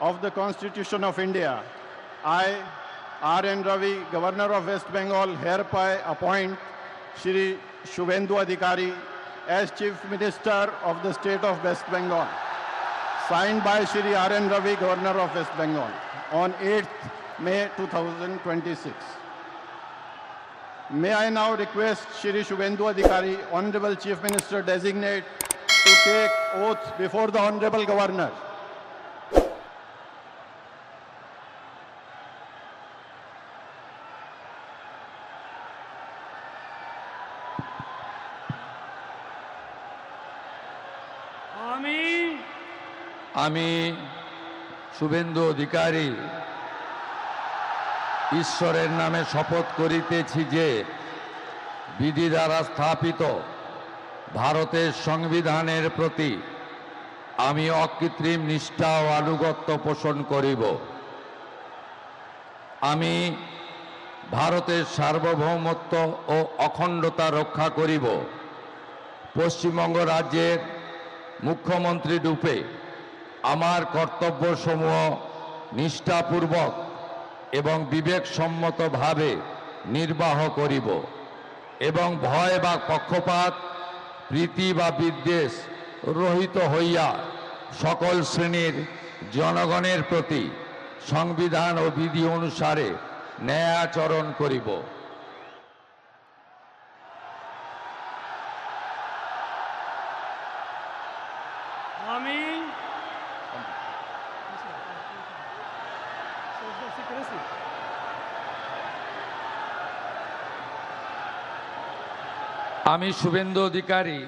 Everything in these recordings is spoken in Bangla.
of the Constitution of India, I, R.N. Ravi, Governor of West Bengal, hereby appoint Shri Shubhendu Adhikari as Chief Minister of the State of West Bengal. Signed by Shri R.N. Ravi, Governor of West Bengal, on 8th May 2026. May I now request Shri Shubhendu Adhikari, Honorable Chief Minister Designate, to take oath before the Honorable Governor. আমি শুভেন্দু অধিকারী ঈশ্বরের নামে শপথ করিতেছি যে বিধি দ্বারা স্থাপিত ভারতের সংবিধানের প্রতি আমি অকৃত্রিম নিষ্ঠা ও আনুগত্য পোষণ করিব। আমি ভারতের সার্বভৌমত্ব ও অখণ্ডতা রক্ষা করিব। পশ্চিমবঙ্গ রাজ্যের মুখ্যমন্ত্রী রূপে আমার কর্তব্যসমূহ নিষ্ঠাপূর্বক এবং বিবেকসম্মতভাবে নির্বাহ করিব এবং ভয় বা পক্ষপাত, প্রীতি বা বিদ্বেষ রহিত হইয়া সকল শ্রেণীর জনগণের প্রতি সংবিধান ও বিধি অনুসারে ন্যায় আচরণ করিব। আমি শুভেন্দু অধিকারী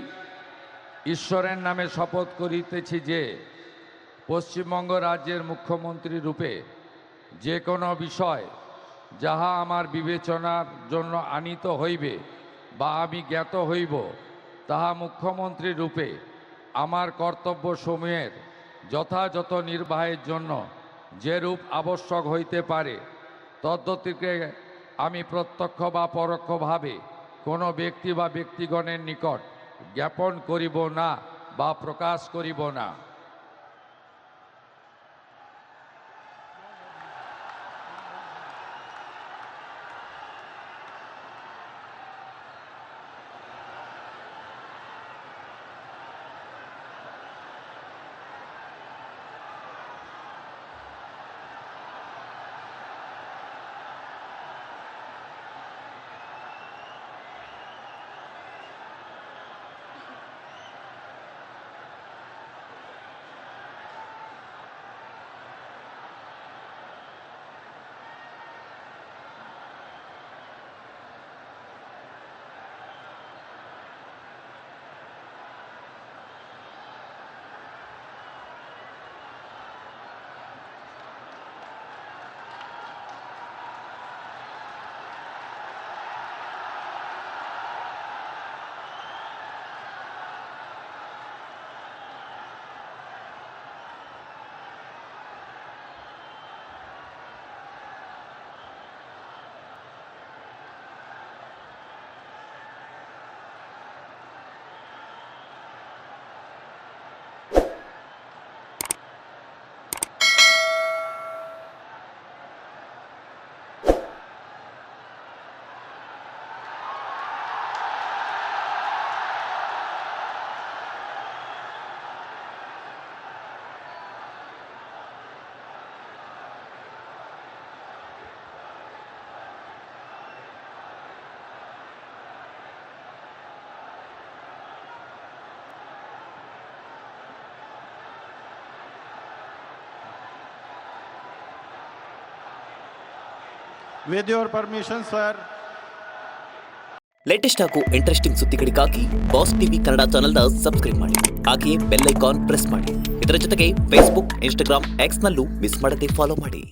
ঈশ্বরের নামে শপথ করিতেছি যে পশ্চিমবঙ্গ রাজ্যের মুখ্যমন্ত্রী রূপে যে কোনো বিষয় যাহা আমার বিবেচনার জন্য আনিত হইবে বা আমি জ্ঞাত হইব, তাহা মুখ্যমন্ত্রী রূপে আমার কর্তব্যসমূহের যথাযথ নির্বাহের জন্য যেরূপ আবশ্যক হইতে পারে তদ্গতিকে আমি প্রত্যক্ষ বা পরোক্ষভাবে কোনো ব্যক্তি বা ব্যক্তিগণের নিকট জ্ঞাপন করিব না বা প্রকাশ করিব না। With your permission, sir. Latest ಹಾಗೂ ಇಂಟ್ರೆಸ್ಟಿಂಗ್ ಸುದ್ದಿಗಳಿಗಾಗಿ ಬಾಸ್ ಟಿವಿ ಕನ್ನಡ ಚಾನೆಲ್ನ ಸಬ್ಸ್ಕ್ರೈಬ್ ಮಾಡಿ, ಹಾಗೆಯೇ ಬೆಲ್ ಐಕಾನ್ ಪ್ರೆಸ್ ಮಾಡಿ. ಇದರ ಜೊತೆಗೆ ಫೇಸ್ಬುಕ್, ಇನ್ಸ್ಟಾಗ್ರಾಮ್, ಎಕ್ಸ್ನಲ್ಲೂ ಮಿಸ್ ಮಾಡದೆ ಫಾಲೋ ಮಾಡಿ.